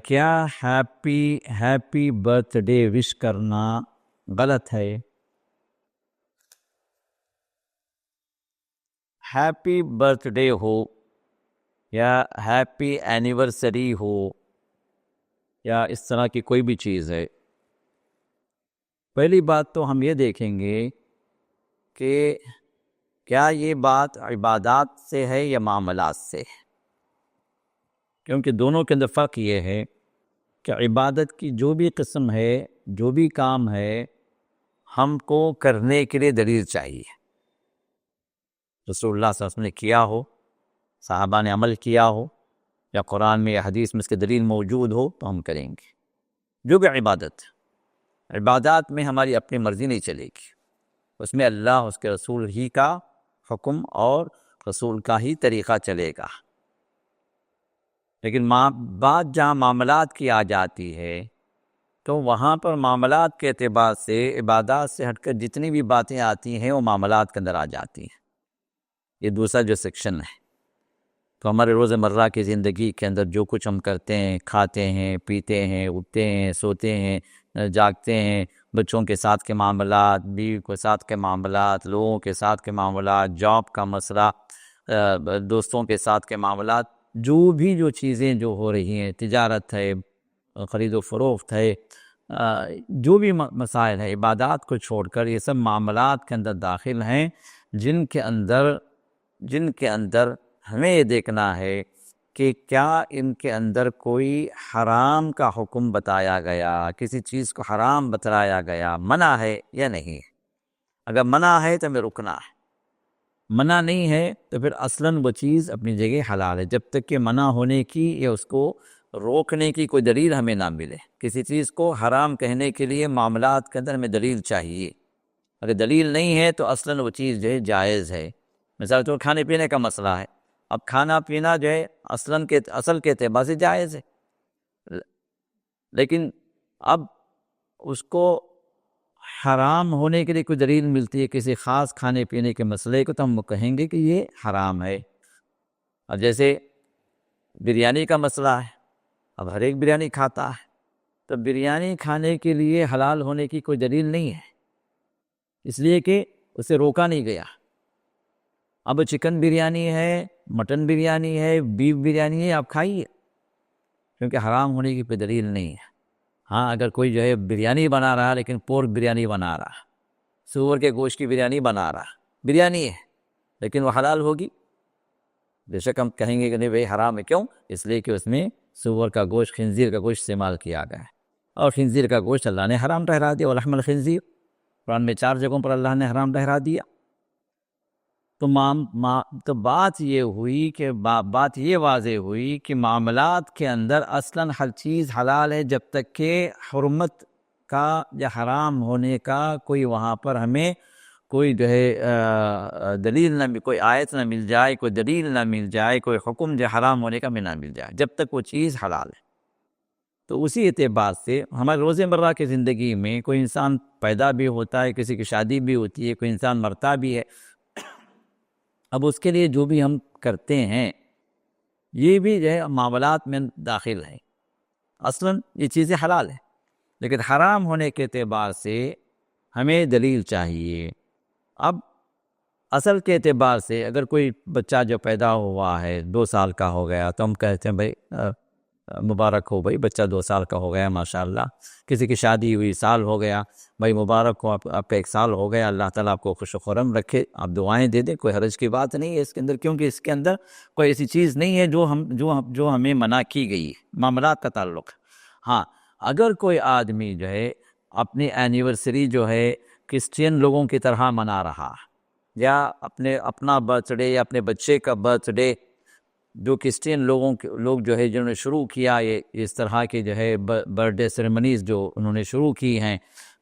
کیا happy birth day وش کرنا غلط ہے؟ ہیپی برتھ ڈے ہو یا ہیپی اینیورسری ہو یا اس طرح کی کوئی بھی چیز ہے، پہلی بات تو ہم یہ دیکھیں گے کہ کیا یہ بات عبادات سے ہے یا معاملات سے ہے، کیونکہ دونوں کے اندر فرق یہ ہے کہ عبادت کی جو بھی قسم ہے، جو بھی کام ہے، ہم کو کرنے کے لیے دلیل چاہیے۔ رسول اللہ صلی اللہ علیہ وسلم نے کیا ہو، صحابہ نے عمل کیا ہو، یا قرآن میں یا حدیث میں اس کے دلیل موجود ہو تو ہم کریں گے۔ جو بھی عبادات میں ہماری اپنی مرضی نہیں چلے گی، اس میں اللہ، اس کے رسول ہی کا حکم اور رسول کا ہی طریقہ چلے گا۔ لیکن بات جہاں معاملات کی آ جاتی ہے تو وہاں پر معاملات کے اعتبار سے عبادات سے ہٹ کر جتنی بھی باتیں آتی ہیں وہ معاملات کے اندر آ جاتی ہیں۔ یہ دوسرا جو سیکشن ہے، تو ہمارے روز مرہ کی زندگی کے اندر جو کچھ ہم کرتے ہیں، کھاتے ہیں، پیتے ہیں، اٹھتے ہیں، سوتے ہیں، جاگتے ہیں، بچوں کے ساتھ کے معاملات، بیوی کے ساتھ کے معاملات، لوگوں کے ساتھ کے معاملات، جاب کا مسئلہ، دوستوں کے ساتھ کے معاملات، جو چیزیں جو ہو رہی ہیں، تجارت ہے، خرید و فروخت ہے، جو بھی مسائل ہیں، عبادات کو چھوڑ کر یہ سب معاملات کے اندر داخل ہیں، جن کے اندر ہمیں یہ دیکھنا ہے کہ کیا ان کے اندر کوئی حرام کا حکم بتایا گیا، کسی چیز کو حرام بتلایا گیا، منع ہے یا نہیں۔ اگر منع ہے تو ہمیں رکنا ہے، منع نہیں ہے تو پھر اصلاً وہ چیز اپنی جگہ حلال ہے، جب تک کہ منع ہونے کی یا اس کو روکنے کی کوئی دلیل ہمیں نہ ملے۔ کسی چیز کو حرام کہنے کے لیے معاملات کے اندر ہمیں دلیل چاہیے، اگر دلیل نہیں ہے تو اصلاً وہ چیز جو ہے جائز ہے۔ مثال طور کھانے پینے کا مسئلہ ہے، اب کھانا پینا جو ہے اصل کے اعتبار سے جائز ہے، لیکن اب اس کو حرام ہونے کے لیے کوئی دلیل ملتی ہے کسی خاص کھانے پینے کے مسئلے کو، تو ہم کہیں گے کہ یہ حرام ہے۔ اب جیسے بریانی کا مسئلہ ہے، اب ہر ایک بریانی کھاتا ہے، تو بریانی کھانے کے لیے حلال ہونے کی کوئی دلیل نہیں ہے، اس لیے کہ اسے روکا نہیں گیا۔ اب چکن بریانی ہے، مٹن بریانی ہے، بیف بریانی ہے، آپ کھائیے، کیونکہ حرام ہونے کی کوئی دلیل نہیں ہے۔ ہاں اگر کوئی جو ہے بریانی بنا رہا لیکن پورک بریانی بنا رہا، سور کے گوشت کی بریانی بنا رہا، بریانی ہے لیکن وہ حلال ہوگی؟ بے شک ہم کہیں گے کہ نہیں بھائی حرام ہے، کیوں؟ اس لیے کہ اس میں سور کا گوشت، خنزیر کا گوشت استعمال کیا گیا ہے، اور خنزیر کا گوشت اللہ نے حرام ٹھہرا دیا، ولحم الخنزیر قرآن میں 4 جگہوں پر اللہ نے حرام ٹھہرا دیا۔ تو بات یہ ہوئی کہ بات یہ واضح ہوئی کہ معاملات کے اندر اصلاً ہر چیز حلال ہے، جب تک کہ حرمت کا یا حرام ہونے کا کوئی وہاں پر ہمیں کوئی جو ہے دلیل نہ، کوئی آیت نہ مل جائے، کوئی دلیل نہ مل جائے، کوئی حکم جو حرام ہونے کا بھی نہ مل جائے، جب تک وہ چیز حلال ہے۔ تو اسی اعتبار سے ہمارے روز مرہ کی زندگی میں کوئی انسان پیدا بھی ہوتا ہے، کسی کی شادی بھی ہوتی ہے، کوئی انسان مرتا بھی ہے، اب اس کے لیے جو بھی ہم کرتے ہیں یہ بھی جو ہے معاملات میں داخل ہے، اصلاً یہ چیزیں حلال ہیں، لیکن حرام ہونے کے اعتبار سے ہمیں دلیل چاہیے۔ اب اصل کے اعتبار سے اگر کوئی بچہ جو پیدا ہوا ہے 2 سال کا ہو گیا تو ہم کہتے ہیں بھائی مبارک ہو بھائی، بچہ 2 سال کا ہو گیا ماشاءاللہ۔ کسی کی شادی ہوئی، سال ہو گیا، بھائی مبارک ہو، آپ کا 1 سال ہو گیا، اللہ تعالیٰ آپ کو خوش و خرم رکھے، آپ دعائیں دے دیں، کوئی حرج کی بات نہیں ہے اس کے اندر، کیونکہ اس کے اندر کوئی ایسی چیز نہیں ہے جو ہمیں منع کی گئی ہے، معاملات کا تعلق۔ ہاں اگر کوئی آدمی جو ہے اپنی اینیورسری جو ہے کرسچین لوگوں کی طرح منا رہا، یا اپنا برتھ ڈے یا اپنے بچے کا برتھ ڈے جو کرسچین لوگ جو ہے جنہوں نے شروع کیا یہ اس طرح کے جو ہے برتھ ڈے سیریمنیز جو انہوں نے شروع کی ہیں،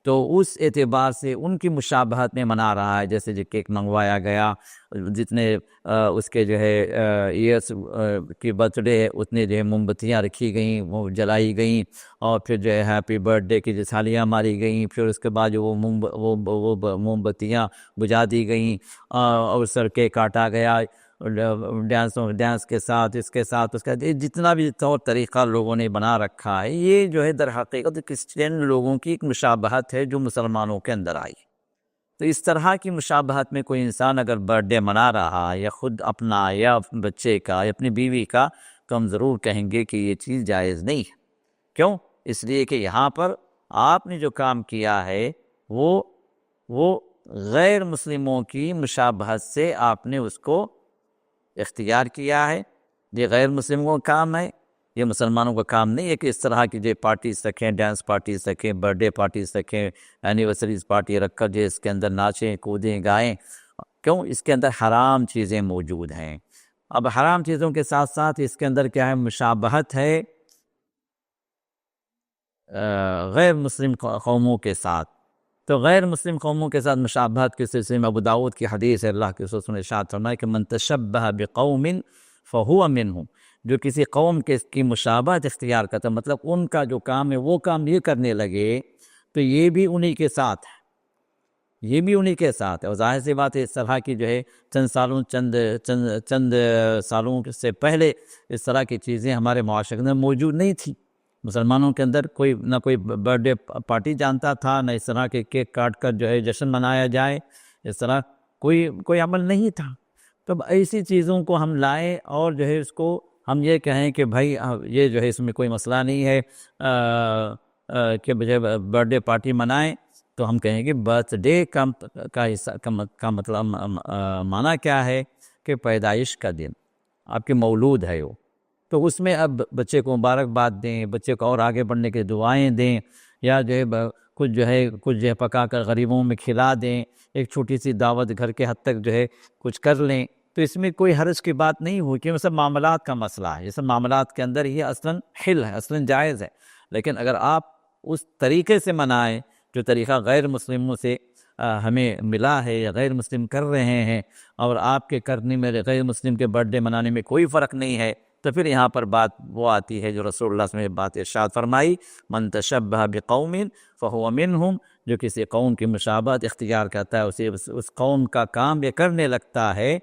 تو اس اعتبار سے ان کی مشابہت میں منا رہا ہے، جیسے جو کیک منگوایا گیا، جتنے اس کے جو ہے ایئرس کی برتھ ڈے ہے اتنے جو ہے موم بتیاں رکھی گئیں، وہ جلائی گئیں، اور پھر جو ہے ہیپی برتھ ڈے کی جو تھالیاں ماری گئیں، پھر اس کے بعد جو وہ موم بتیاں بجھا دی گئیں، اور سر کیک کاٹا گیا، ڈانس کے ساتھ اس کے ساتھ اس کا جتنا بھی طور طریقہ لوگوں نے بنا رکھا ہے، یہ جو ہے در حقیقت کرسچین لوگوں کی ایک مشابہت ہے جو مسلمانوں کے اندر آئی۔ تو اس طرح کی مشابہت میں کوئی انسان اگر برتھ ڈے منا رہا یا خود اپنا یا بچے کا یا اپنی بیوی کا، تو ہم ضرور کہیں گے کہ یہ چیز جائز نہیں ہے۔ کیوں؟ اس لیے کہ یہاں پر آپ نے جو کام کیا ہے وہ غیر مسلموں کی مشابہت سے آپ نے اس کو اختیار کیا ہے۔ یہ غیر مسلموں کا کام ہے، یہ مسلمانوں کا کام نہیں ہے کہ اس طرح کی جو پارٹیز رکھیں، ڈانس پارٹیز رکھیں، برتھ ڈے پارٹیز رکھیں، اینیورسریز پارٹی رکھ کر جو اس کے اندر ناچیں کودیں گائیں۔ کیوں؟ اس کے اندر حرام چیزیں موجود ہیں۔ اب حرام چیزوں کے ساتھ ساتھ اس کے اندر کیا ہے؟ مشابہت ہے غیر مسلم قوموں کے ساتھ۔ تو غیر مسلم قوموں کے ساتھ مشابہت کے سلسلے میں ابو داؤد کی حدیث ہے، اللہ کے رسول نے ارشاد فرمایا کہ من تشبہ بقوم فہو منہم، جو کسی قوم کی مشابہت اختیار کرتا، مطلب ان کا جو کام ہے وہ کام یہ کرنے لگے تو یہ بھی انہی کے ساتھ ہے، یہ بھی انہی کے ساتھ ہے۔ اور ظاہر سی بات ہے اس طرح کی جو ہے چند سالوں سے پہلے اس طرح کی چیزیں ہمارے معاشرے میں موجود نہیں تھی۔ مسلمانوں کے اندر نہ کوئی برتھ ڈے پارٹی جانتا تھا، نہ اس طرح کے کیک کاٹ کر جو ہے جشن منایا جائے، اس طرح کوئی عمل نہیں تھا۔ تو ایسی چیزوں کو ہم لائیں اور جو ہے اس کو ہم یہ کہیں کہ بھائی یہ جو ہے اس میں کوئی مسئلہ نہیں ہے کہ مجھے برتھ ڈے پارٹی منائیں، تو ہم کہیں گے برتھ ڈے کا مطلب معنی کیا ہے کہ پیدائش کا دن، آپ کے مولود ہے وہ، تو اس میں اب بچے کو مبارکباد دیں، بچے کو اور آگے بڑھنے کے دعائیں دیں، یا جو ہے کچھ جو ہے پکا کر غریبوں میں کھلا دیں، ایک چھوٹی سی دعوت گھر کے حد تک جو ہے کچھ کر لیں، تو اس میں کوئی حرج کی بات نہیں ہوئی، کہ یہ سب معاملات کا مسئلہ ہے، یہ سب معاملات کے اندر یہ اصلاً حل ہے، اصلاً جائز ہے۔ لیکن اگر آپ اس طریقے سے منائیں جو طریقہ غیر مسلموں سے ہمیں ملا ہے یا غیر مسلم کر رہے ہیں، اور آپ کے کرنے میں غیر مسلم کے برتھ ڈے منانے میں کوئی فرق نہیں ہے، تو پھر یہاں پر بات وہ آتی ہے جو رسول اللہ صلی اللہ علیہ وسلم نے بات ارشاد فرمائی، من تشبہ بقوم فہو منہم، جو کسی قوم کی مشابہت اختیار کرتا ہے اسے اس قوم کا کام یہ کرنے لگتا ہے،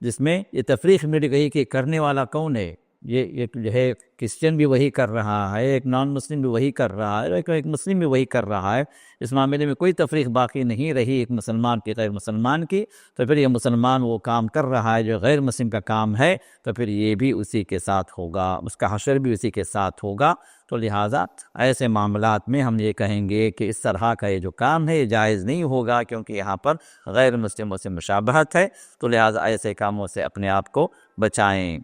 جس میں یہ تفریق مل گئی کہ کرنے والا کون ہے، یہ جو ہے کرسچن بھی وہی کر رہا ہے، ایک نان مسلم بھی وہی کر رہا ہے، ایک مسلم بھی وہی کر رہا ہے، اس معاملے میں کوئی تفریق باقی نہیں رہی ایک مسلمان کی غیر مسلمان کی، تو پھر یہ مسلمان وہ کام کر رہا ہے جو غیر مسلم کا کام ہے، تو پھر یہ بھی اسی کے ساتھ ہوگا، اس کا حشر بھی اسی کے ساتھ ہوگا۔ تو لہٰذا ایسے معاملات میں ہم یہ کہیں گے کہ اس طرح کا یہ جو کام ہے یہ جائز نہیں ہوگا، کیونکہ یہاں پر غیر مسلموں سے مشابہت ہے، تو لہٰذا ایسے کاموں سے اپنے آپ کو بچائیں۔